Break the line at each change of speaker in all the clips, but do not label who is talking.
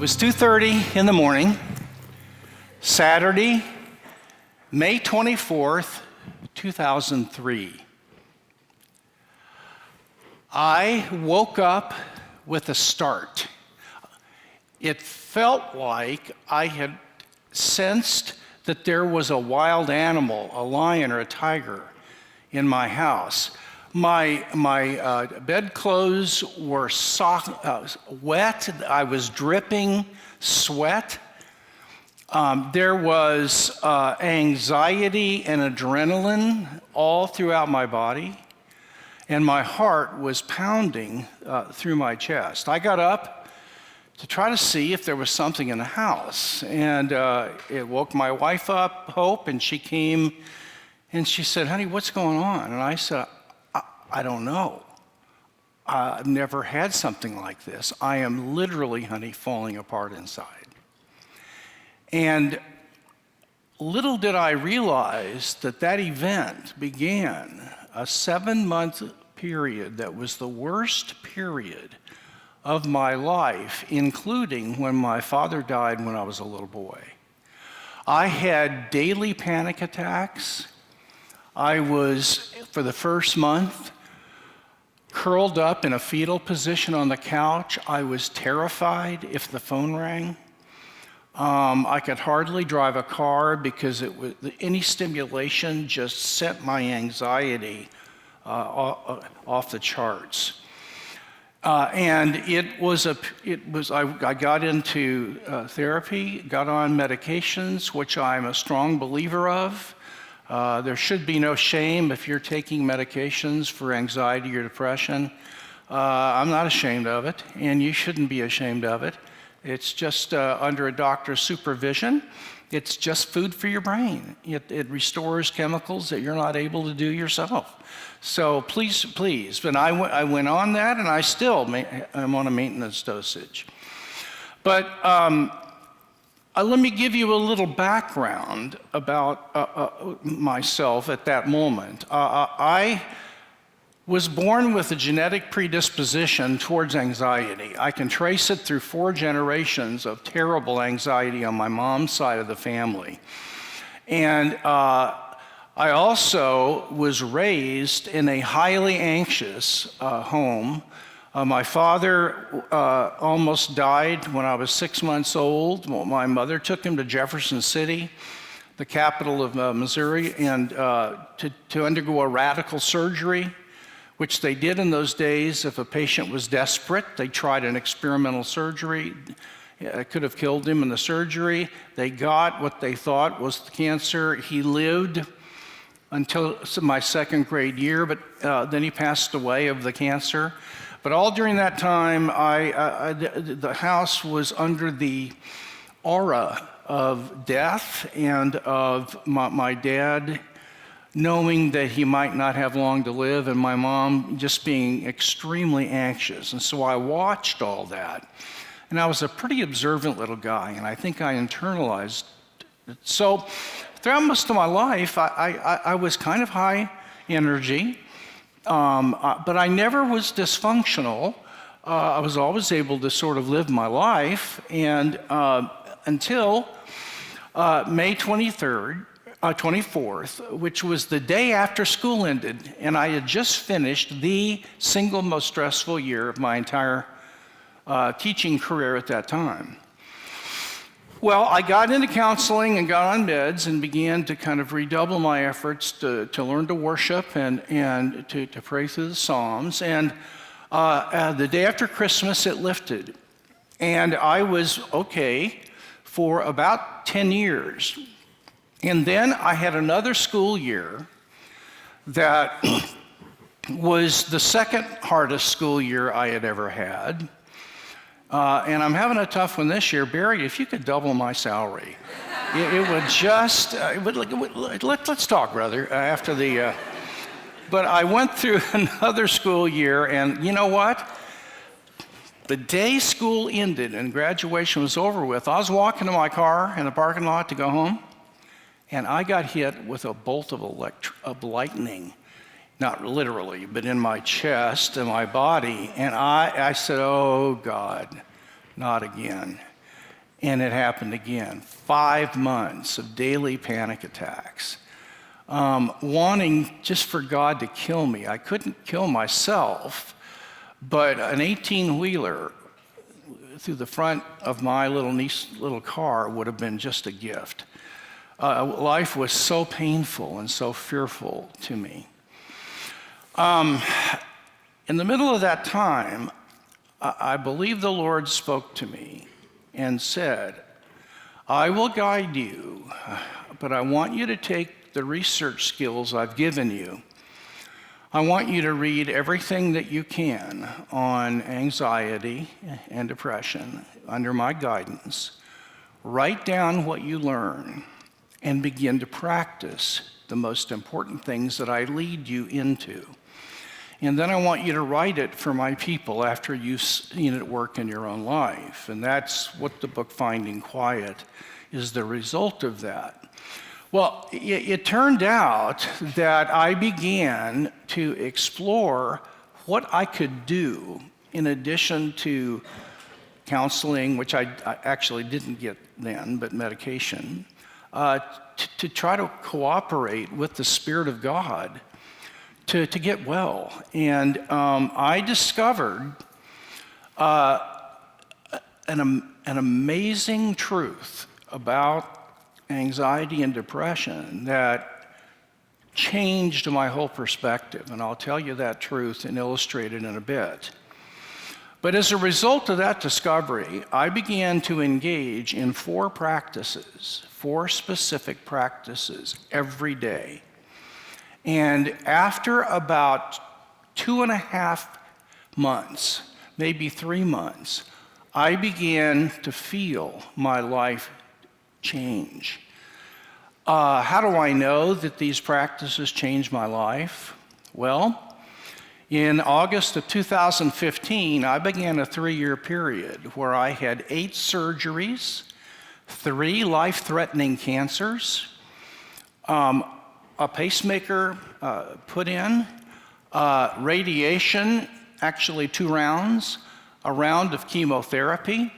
was 2:30 in the morning, Saturday, May 24th, 2003. I woke up with a start. It felt like I had sensed that there was a wild animal, a lion or a tiger, in my house. My bedclothes were wet. I was dripping sweat. There was anxiety and adrenaline all throughout my body, and my heart was pounding through my chest. I got up to try to see if there was something in the house, and it woke my wife up, Hope, and she came and she said, "Honey, what's going on?" And I said, I don't know. I've never had something like this. I am literally, honey, falling apart inside. And little did I realize that that event began a 7-month period that was the worst period of my life, including when my father died when I was a little boy. I had daily panic attacks. I was, for the first month, curled up in a fetal position on the couch. I was terrified if the phone rang. I could hardly drive a car because any stimulation just sent my anxiety off the charts. And I got into therapy, got on medications, which I'm a strong believer of. There should be no shame if you're taking medications for anxiety or depression. I'm not ashamed of it, and you shouldn't be ashamed of it. It's just under a doctor's supervision. It's just food for your brain. It restores chemicals that you're not able to do yourself. So please. But I went on that, and I still am on a maintenance dosage. But let me give you a little background about myself at that moment. I was born with a genetic predisposition towards anxiety. I can trace it through 4 generations of terrible anxiety on my mom's side of the family. And I also was raised in a highly anxious home. My father almost died when I was 6 months old. My mother took him to Jefferson City, the capital of Missouri, and to undergo a radical surgery, which they did in those days. If a patient was desperate, they tried an experimental surgery. It could have killed him in the surgery. They got what they thought was the cancer. He lived until my 2nd grade year, but then he passed away of the cancer. But all during that time, the house was under the aura of death and of my dad knowing that he might not have long to live, and my mom just being extremely anxious. And so I watched all that. And I was a pretty observant little guy, and I think I internalized it. So throughout most of my life, I was kind of high energy. But I never was dysfunctional. I was always able to sort of live my life, and until May 24th, which was the day after school ended, and I had just finished the single most stressful year of my entire teaching career at that time. Well, I got into counseling and got on meds and began to kind of redouble my efforts to learn to worship and to pray through the Psalms. And the day after Christmas, it lifted. And I was okay for about 10 years. And then I had another school year that was the 2nd hardest school year I had ever had. And I'm having a tough one this year. Barry, if you could double my salary, it would just, let's talk, brother, after the, but I went through another school year, and you know what? The day school ended and graduation was over with, I was walking to my car in the parking lot to go home, and I got hit with a bolt of lightning, not literally, but in my chest and my body, and I said, oh God, not again. And it happened again. 5 months of daily panic attacks. Wanting just for God to kill me. I couldn't kill myself, but an 18-wheeler through the front of my little car would have been just a gift. Life was so painful and so fearful to me. In the middle of that time, I believe the Lord spoke to me and said, I will guide you, but I want you to take the research skills I've given you. I want you to read everything that you can on anxiety and depression under my guidance. Write down what you learn and begin to practice the most important things that I lead you into. And then I want you to write it for my people after you've seen it work in your own life. And that's what the book Finding Quiet is the result of that. Well, it turned out that I began to explore what I could do in addition to counseling, which I actually didn't get then, but medication, to try to cooperate with the Spirit of God to get well. And I discovered an amazing truth about anxiety and depression that changed my whole perspective. And I'll tell you that truth and illustrate it in a bit. But as a result of that discovery, I began to engage in 4 specific practices every day. And after about 2.5 months, maybe 3 months, I began to feel my life change. How do I know that these practices changed my life? Well, in August of 2015, I began a 3-year period where I had 8 surgeries, 3 life-threatening cancers, a pacemaker put in, radiation, actually 2 rounds, a round of chemotherapy,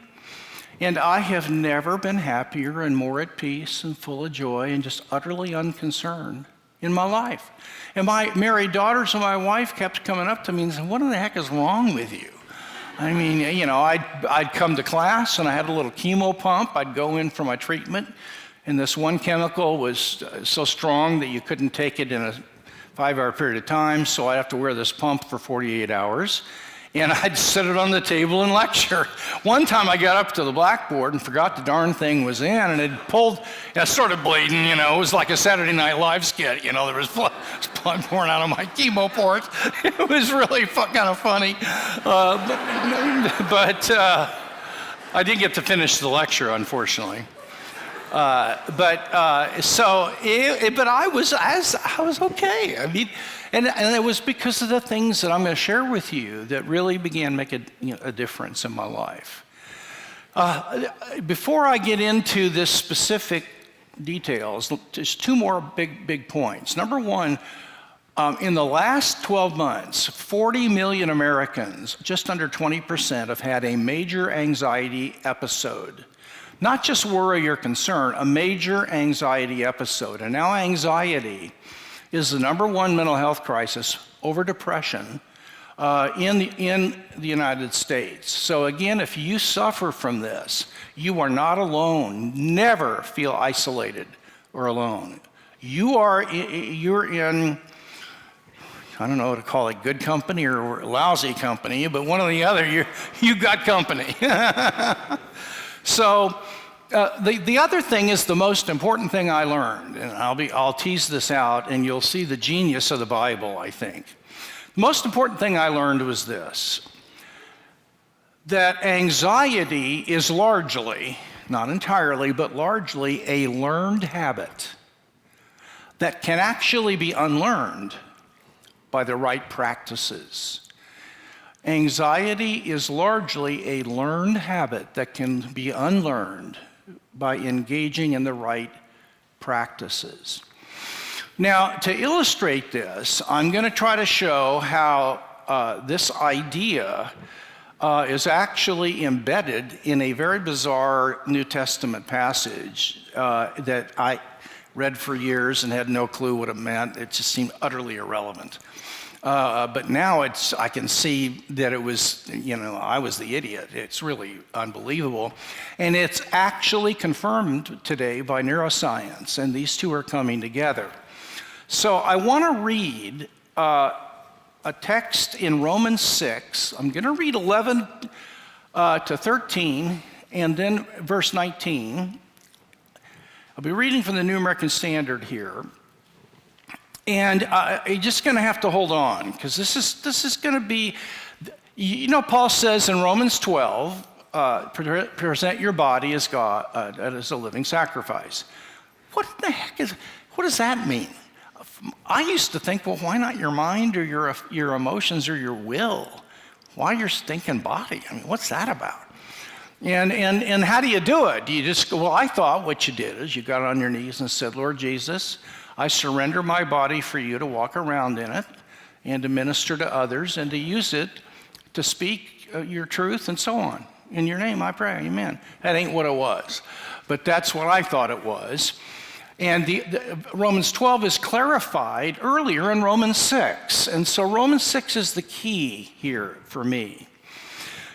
and I have never been happier and more at peace and full of joy and just utterly unconcerned in my life. And my married daughters and my wife kept coming up to me and saying, what in the heck is wrong with you? I mean, you know, I'd come to class and I had a little chemo pump. I'd go in for my treatment, and this one chemical was so strong that you couldn't take it in a 5-hour period of time, so I'd have to wear this pump for 48 hours. And I'd set it on the table and lecture. One time I got up to the blackboard and forgot the darn thing was in, and it pulled, and I started bleeding, you know. It was like a Saturday Night Live skit, you know. There was blood pouring out of my chemo port. It was really kind of funny. But I didn't get to finish the lecture, unfortunately. But I was okay. I mean, and it was because of the things that I'm going to share with you that really began making a difference in my life. Before I get into this specific details, just 2 more big points. Number 1, in the last 12 months, 40 million Americans, just under 20%, have had a major anxiety episode. Not just worry or concern, a major anxiety episode. And now anxiety is the number 1 mental health crisis over depression in the United States. So again, if you suffer from this, you are not alone. Never feel isolated or alone. You're in, I don't know what to call it, good company or lousy company, but one or the other, you got company. So the other thing is the most important thing I learned, and I'll tease this out, and you'll see the genius of the Bible, I think. The most important thing I learned was this, that anxiety is largely, not entirely, but largely a learned habit that can actually be unlearned by the right practices. Anxiety is largely a learned habit that can be unlearned by engaging in the right practices. Now, to illustrate this, I'm going to try to show how this idea is actually embedded in a very bizarre New Testament passage that I read for years and had no clue what it meant. It just seemed utterly irrelevant. But now I can see that it was, I was the idiot. It's really unbelievable. And it's actually confirmed today by neuroscience, and these two are coming together. So I want to read a text in Romans 6. I'm going to read 11 to 13, and then verse 19. I'll be reading from the New American Standard here. And you're just going to have to hold on, because this is going to be, Paul says in Romans 12, present your body as God, as a living sacrifice. What does that mean? I used to think, well, why not your mind or your emotions or your will? Why your stinking body? I mean, what's that about? And how do you do it? Do you just go, well, I thought what you did is you got on your knees and said, Lord Jesus, I surrender my body for you to walk around in it and to minister to others and to use it to speak your truth and so on. In your name I pray, amen. That ain't what it was, but that's what I thought it was. And the Romans 12 is clarified earlier in Romans 6. And so Romans 6 is the key here for me.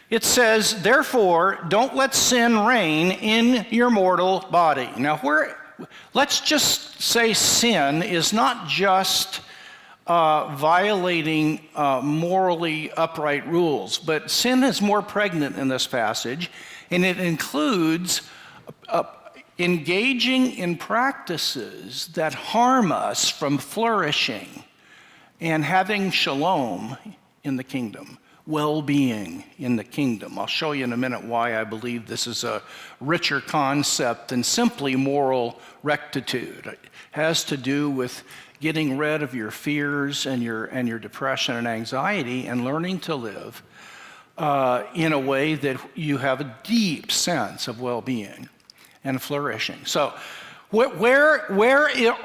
It says, therefore, don't let sin reign in your mortal body. Now, let's just say sin is not just violating morally upright rules, but sin is more pregnant in this passage, and it includes engaging in practices that harm us from flourishing and having shalom in the kingdom, well-being in the kingdom. I'll show you in a minute why I believe this is a richer concept than simply moral rectitude. It has to do with getting rid of your fears and your depression and anxiety and learning to live in a way that you have a deep sense of well-being and flourishing. So where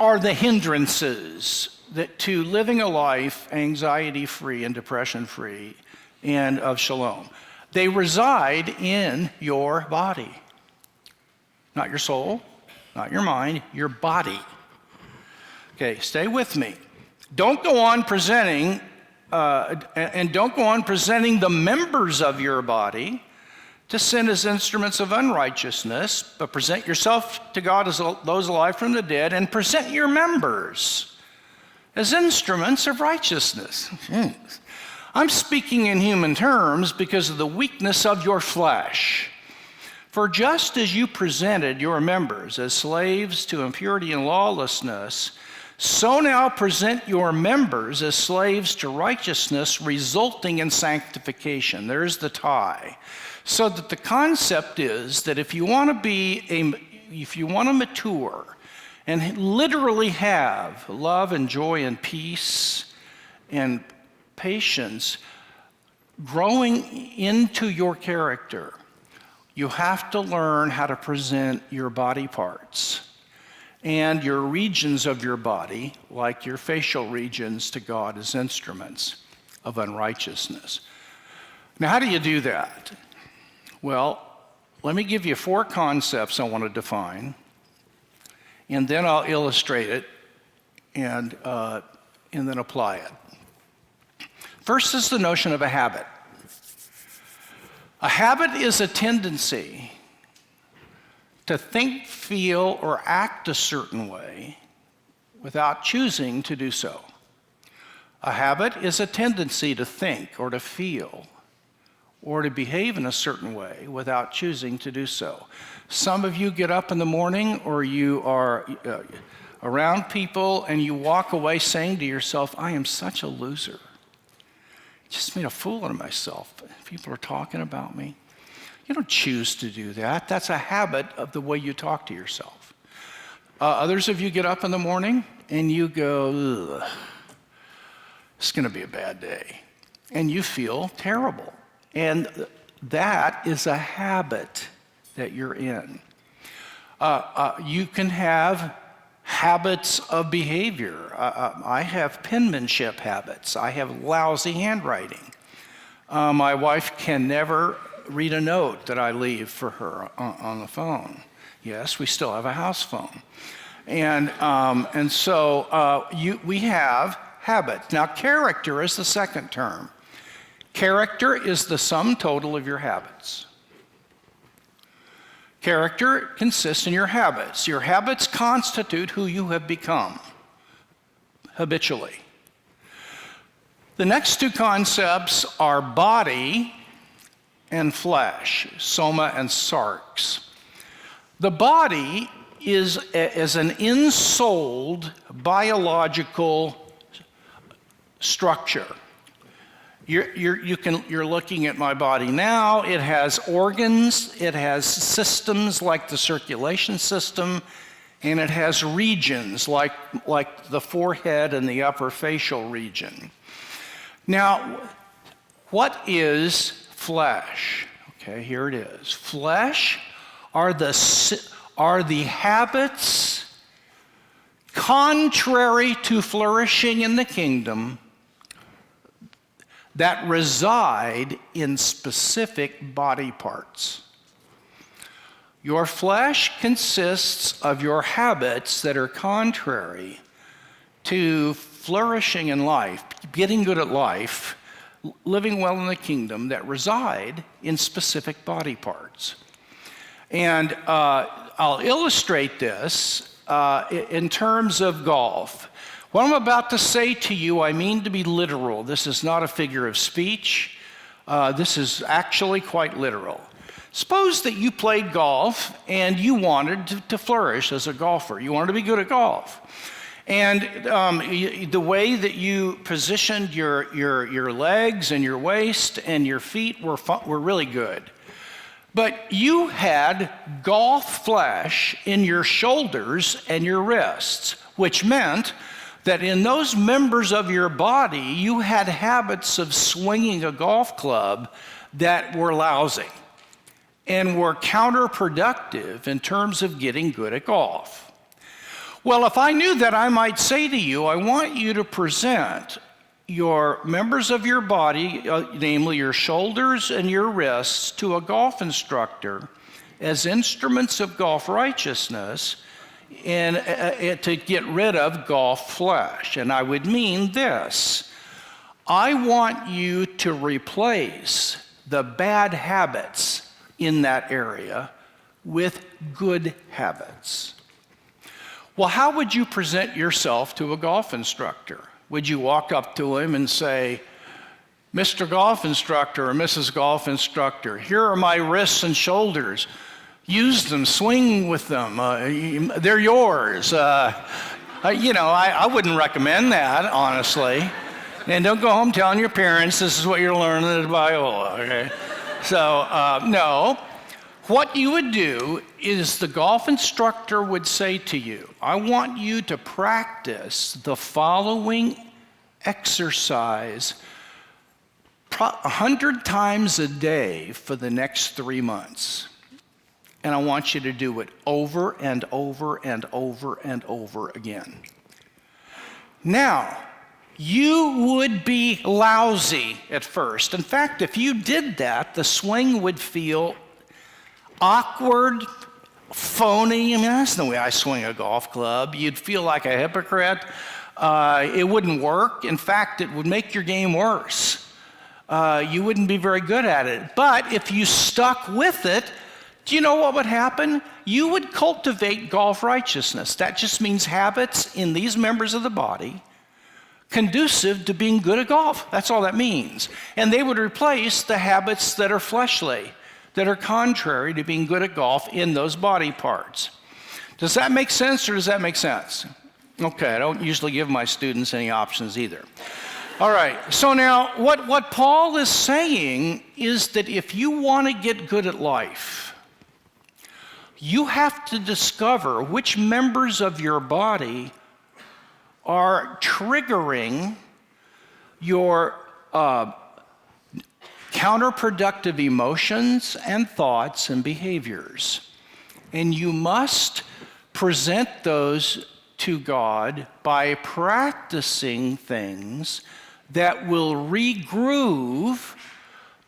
are the hindrances to living a life anxiety-free and depression-free and of shalom? They reside in your body. Not your soul, not your mind, your body. Okay, stay with me. Don't go on presenting, don't go on presenting the members of your body to sin as instruments of unrighteousness, but present yourself to God as those alive from the dead, and present your members as instruments of righteousness. I'm speaking in human terms because of the weakness of your flesh. For just as you presented your members as slaves to impurity and lawlessness, so now present your members as slaves to righteousness, resulting in sanctification. There's the tie. So that the concept is that if you want to mature and literally have love and joy and peace and patience growing into your character, you have to learn how to present your body parts and your regions of your body, like your facial regions, to God as instruments of unrighteousness. Now, how do you do that? Well, let me give you 4 concepts I want to define, and then I'll illustrate it and then apply it. First is the notion of a habit. A habit is a tendency to think, feel, or act a certain way without choosing to do so. A habit is a tendency to think or to feel or to behave in a certain way without choosing to do so. Some of you get up in the morning, or you are around people and you walk away saying to yourself, I am such a loser. Just made a fool of myself. People are talking about me. You don't choose to do that. That's a habit of the way you talk to yourself. Others of you get up in the morning and you go, ugh, it's going to be a bad day. And you feel terrible. And that is a habit that you're in. You can have habits of behavior. I have penmanship habits. I have lousy handwriting. My wife can never read a note that I leave for her on the phone. Yes, we still have a house phone. And so we have habits. Now, character is the second term. Character is the sum total of your habits. Character consists in your habits. Your habits constitute who you have become habitually. The next two concepts are body and flesh, soma and sarx. The body is an ensouled biological structure. You're looking at my body now. It has organs, it has systems like the circulation system, and it has regions like the forehead and the upper facial region. Now, what is flesh? Okay, here it is. Flesh are the habits contrary to flourishing in the kingdom that reside in specific body parts. Your flesh consists of your habits that are contrary to flourishing in life, getting good at life, living well in the kingdom, that reside in specific body parts. And I'll illustrate this in terms of golf. What I'm about to say to you, I mean to be literal. This is not a figure of speech. This is actually quite literal. Suppose that you played golf and you wanted to flourish as a golfer. You wanted to be good at golf. And the way that you positioned your legs and your waist and your feet were really good. But you had golf flesh in your shoulders and your wrists, which meant that in those members of your body, you had habits of swinging a golf club that were lousy and were counterproductive in terms of getting good at golf. Well, if I knew that, I might say to you, I want you to present your members of your body, namely your shoulders and your wrists, to a golf instructor as instruments of golf righteousness, and to get rid of golf flesh. And I would mean this. I want you to replace the bad habits in that area with good habits. Well, how would you present yourself to a golf instructor? Would you walk up to him and say, Mr. Golf Instructor or Mrs. Golf Instructor, here are my wrists and shoulders. Use them, swing with them, they're yours. I wouldn't recommend that, honestly. And don't go home telling your parents this is what you're learning at Biola, okay? So, no. What you would do is the golf instructor would say to you, I want you to practice the following exercise 100 times a day for the next 3 months. And I want you to do it over and over and over and over again. Now, you would be lousy at first. In fact, if you did that, the swing would feel awkward, phony. I mean, that's the way I swing a golf club. You'd feel like a hypocrite. It wouldn't work. In fact, it would make your game worse. You wouldn't be very good at it. But if you stuck with it, do you know what would happen? You would cultivate golf righteousness. That just means habits in these members of the body conducive to being good at golf. That's all that means. And they would replace the habits that are fleshly, that are contrary to being good at golf in those body parts. Does that make sense, or does that make sense? Okay, I don't usually give my students any options either. All right, so now what Paul is saying is that if you want to get good at life, you have to discover which members of your body are triggering your counterproductive emotions and thoughts and behaviors. And you must present those to God by practicing things that will regroove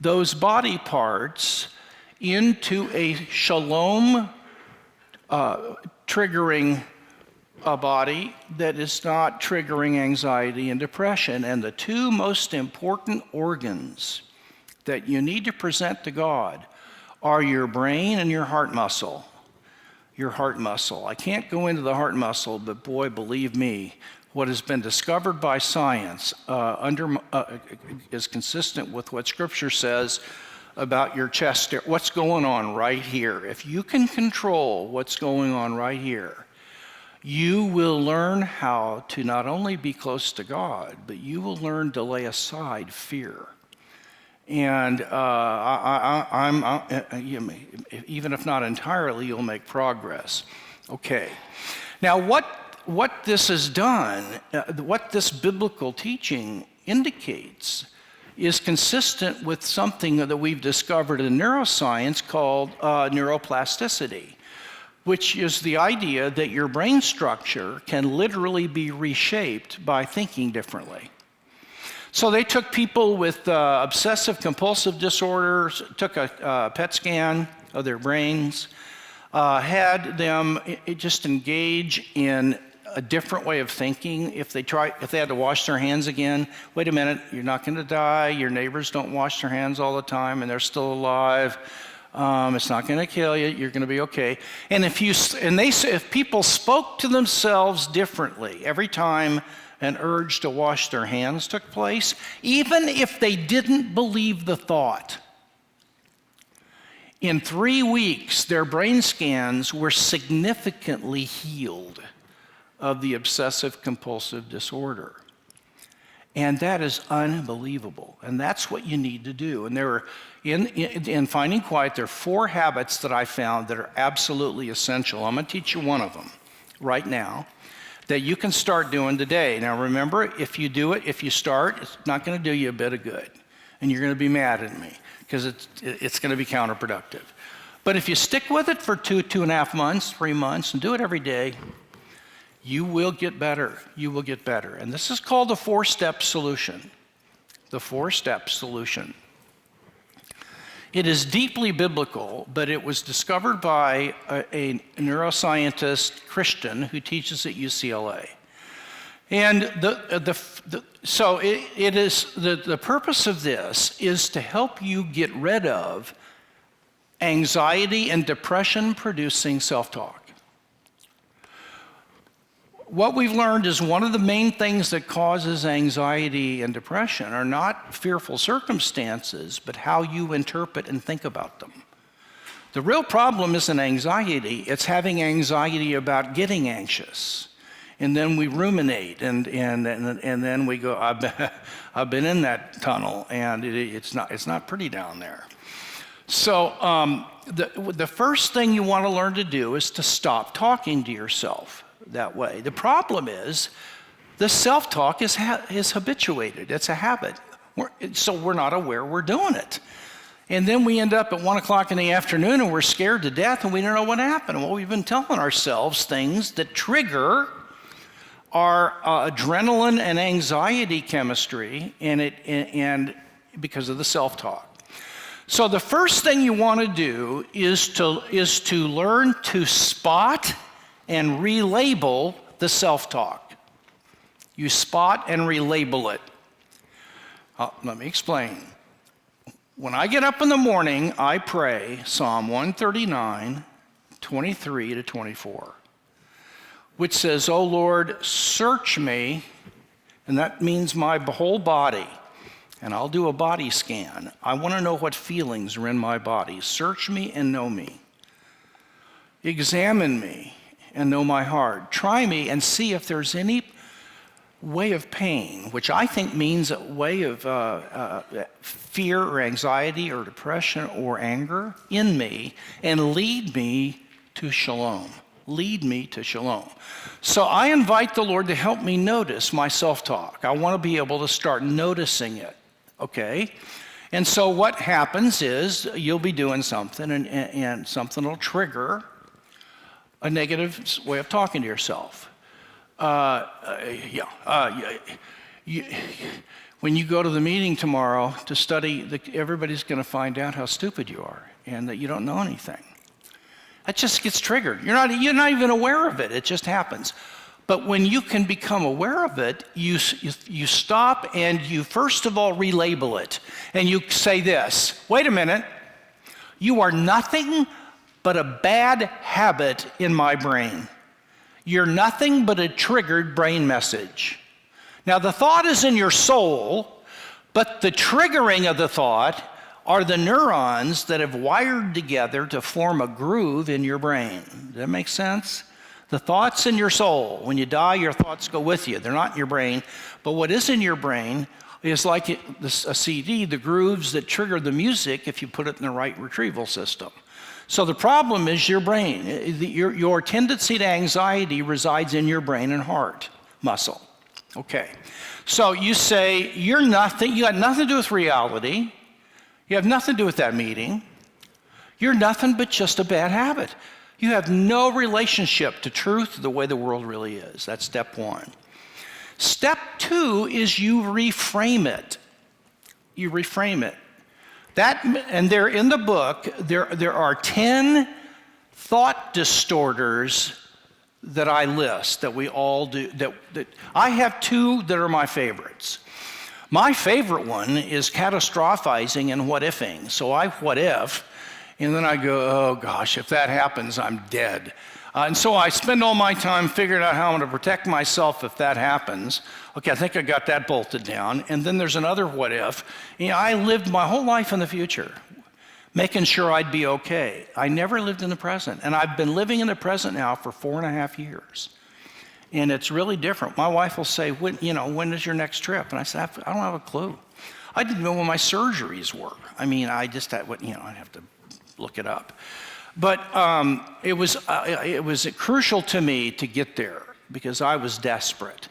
those body parts into a shalom triggering a body that is not triggering anxiety and depression. And the two most important organs that you need to present to God are your brain and your heart muscle. Your heart muscle. I can't go into the heart muscle, but boy, believe me, what has been discovered by science is consistent with what Scripture says about your chest, what's going on right here. If you can control what's going on right here, you will learn how to not only be close to God, but you will learn to lay aside fear. And even if not entirely, you'll make progress. Okay. Now, what this has done, what this biblical teaching indicates, is consistent with something that we've discovered in neuroscience called neuroplasticity, which is the idea that your brain structure can literally be reshaped by thinking differently. So they took people with obsessive compulsive disorders, took a PET scan of their brains, had them just engage in a different way of thinking. If they had to wash their hands again, wait a minute, you're not going to die. Your neighbors don't wash their hands all the time, and they're still alive. It's not going to kill you. You're going to be okay. And if people spoke to themselves differently every time an urge to wash their hands took place, even if they didn't believe the thought, in 3 weeks, their brain scans were significantly healed of the obsessive compulsive disorder. And that is unbelievable. And that's what you need to do. And there are, in Finding Quiet, there are 4 habits that I found that are absolutely essential. I'm going to teach you one of them right now that you can start doing today. Now remember, if you do it, if you start, it's not going to do you a bit of good. And you're going to be mad at me because it's going to be counterproductive. But if you stick with it for 2.5 months, 3 months, and do it every day, you will get better. You will get better. And this is called the 4-step solution. The 4-step solution. It is deeply biblical, but it was discovered by a neuroscientist Christian who teaches at UCLA. And the purpose of this is to help you get rid of anxiety and depression producing self-talk. What we've learned is one of the main things that causes anxiety and depression are not fearful circumstances, but how you interpret and think about them. The real problem isn't anxiety, it's having anxiety about getting anxious. And then we ruminate, and then we go, I've been in that tunnel, and it's not pretty down there. So the first thing you want to learn to do is to stop talking to yourself that way. The problem is the self-talk is habituated. It's a habit. So we're not aware we're doing it. And then we end up at 1 o'clock in the afternoon and we're scared to death and we don't know what happened. Well, we've been telling ourselves things that trigger our adrenaline and anxiety chemistry and because of the self-talk. So the first thing you want to do is to learn to spot and relabel the self-talk. You spot and relabel it. Let me explain. When I get up in the morning, I pray Psalm 139, 23 to 24, which says, "O Lord, search me," and that means my whole body, and I'll do a body scan. I want to know what feelings are in my body. Search me and know me. Examine me and know my heart. Try me and see if there's any way of pain, which I think means a way of fear or anxiety or depression or anger in me, and lead me to shalom. Lead me to shalom. So I invite the Lord to help me notice my self-talk. I want to be able to start noticing it, okay? And so what happens is you'll be doing something and something will trigger a negative way of talking when when you go to the meeting tomorrow to study, everybody's going to find out how stupid you are and that you don't know anything. That just gets triggered. You're not even aware of it. It just happens. But when you can become aware of it, you stop and you first of all relabel it. And you say this, wait a minute, you are nothing but a bad habit in my brain. You're nothing but a triggered brain message. Now the thought is in your soul, but the triggering of the thought are the neurons that have wired together to form a groove in your brain. Does that make sense? The thoughts in your soul. When you die, your thoughts go with you. They're not in your brain. But what is in your brain is like a CD, the grooves that trigger the music if you put it in the right retrieval system. So the problem is your brain. Your tendency to anxiety resides in your brain and heart muscle. Okay. So you say, you're nothing, you got nothing to do with reality. You have nothing to do with that meeting. You're nothing but just a bad habit. You have no relationship to truth the way the world really is. That's step one. Step two is you reframe it. You reframe it. And there in the book, there are 10 thought distorters that I list, that we all do. That I have 2 that are my favorites. My favorite one is catastrophizing and what-ifing. So I what if, and then I go, oh gosh, if that happens, I'm dead. And so I spend all my time figuring out how I'm going to protect myself if that happens. Okay, I think I got that bolted down. And then there's another what if. I lived my whole life in the future, making sure I'd be okay. I never lived in the present. And I've been living in the present now for 4.5 years. And it's really different. My wife will say, when is your next trip? And I said, I don't have a clue. I didn't know when my surgeries were. I mean, I'd have to look it up. But it was crucial to me to get there because I was desperate.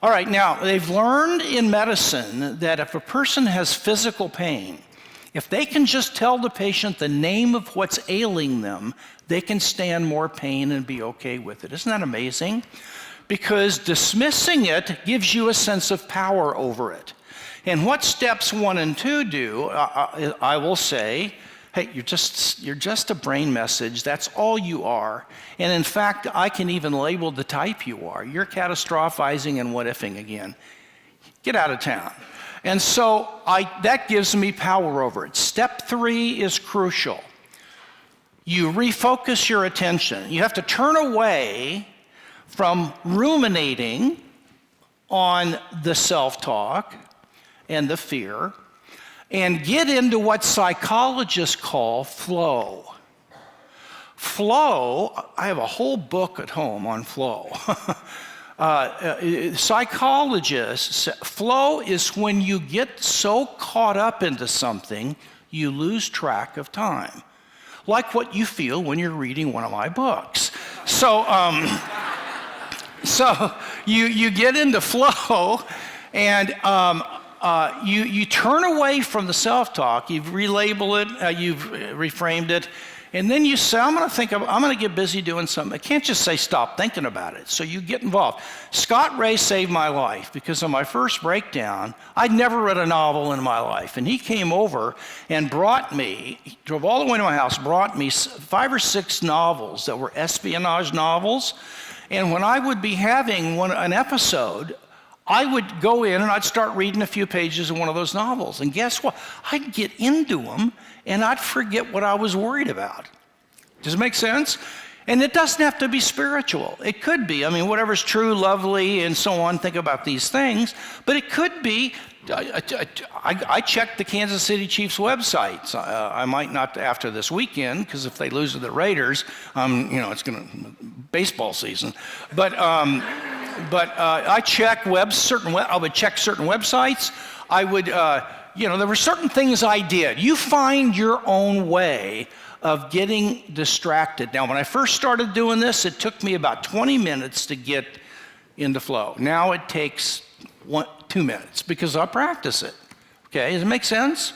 All right, now, they've learned in medicine that if a person has physical pain, if they can just tell the patient the name of what's ailing them, they can stand more pain and be okay with it. Isn't that amazing? Because dismissing it gives you a sense of power over it. And what steps 1 and 2 do, I will say, hey, you're just a brain message. That's all you are. And in fact, I can even label the type you are. You're catastrophizing and what-ifing again. Get out of town. And so that gives me power over it. Step 3 is crucial. You refocus your attention. You have to turn away from ruminating on the self-talk and the fear and get into what psychologists call flow. Flow, I have a whole book at home on flow. Psychologists, flow is when you get so caught up into something, you lose track of time. Like what you feel when you're reading one of my books. So you get into flow and you turn away from the self-talk, you've relabeled it, you've reframed it, and then you say, I'm going to get busy doing something. I can't just say stop thinking about it. So you get involved. Scott Ray saved my life because on my first breakdown, I'd never read a novel in my life. And he came over and he drove all the way to my house, brought me 5 or 6 novels that were espionage novels. And when I would be having an episode, I would go in and I'd start reading a few pages of one of those novels. And guess what? I'd get into them and I'd forget what I was worried about. Does it make sense? And it doesn't have to be spiritual. It could be. I mean, whatever's true, lovely, and so on, think about these things. But it could be, I checked the Kansas City Chiefs websites. I might not after this weekend, because if they lose to the Raiders, it's baseball season. But I check I would check certain websites. I would, there were certain things I did. You find your own way of getting distracted. Now, when I first started doing this, it took me about 20 minutes to get into flow. Now it takes 2 minutes because I practice it. Okay, does it make sense?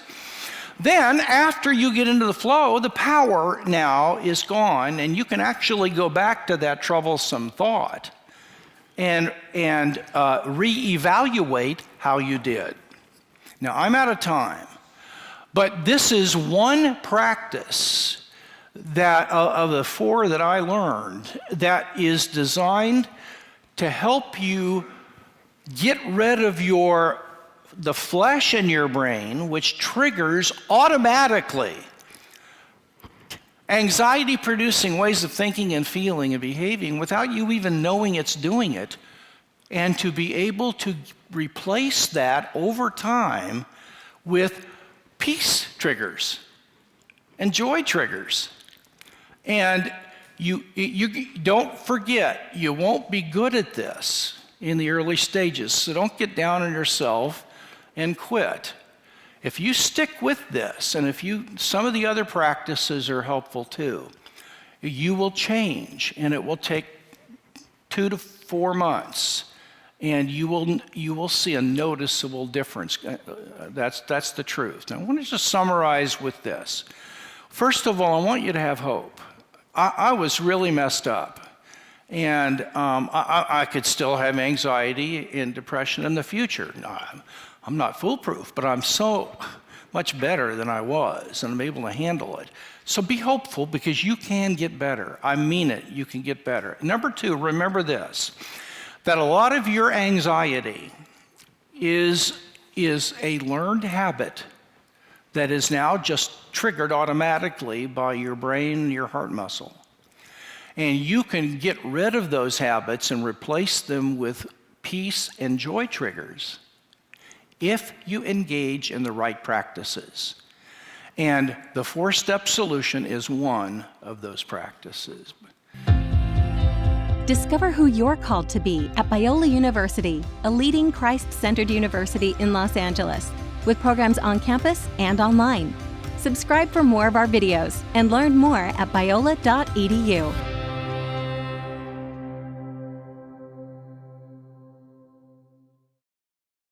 Then, after you get into the flow, the power now is gone, and you can actually go back to that troublesome thought and reevaluate how you did. Now, I'm out of time, but this is one practice that of the 4 that I learned that is designed to help you get rid of the flesh in your brain, which triggers automatically anxiety-producing ways of thinking and feeling and behaving without you even knowing it's doing it, and to be able to replace that over time with peace triggers and joy triggers. And you don't forget, you won't be good at this in the early stages, so don't get down on yourself and quit. If you stick with this, and some of the other practices are helpful too, you will change, and it will take 2 to 4 months, and you will see a noticeable difference. That's the truth. Now, I want to just summarize with this. First of all, I want you to have hope. I was really messed up, and I could still have anxiety and depression in the future. I'm not foolproof, but I'm so much better than I was, and I'm able to handle it. So be hopeful, because you can get better. I mean it, you can get better. Number 2, remember this, that a lot of your anxiety is a learned habit that is now just triggered automatically by your brain and your heart muscle. And you can get rid of those habits and replace them with peace and joy triggers if you engage in the right practices. And the 4-step solution is one of those practices.
Discover who you're called to be at Biola University, a leading Christ-centered university in Los Angeles, with programs on campus and online. Subscribe for more of our videos and learn more at biola.edu.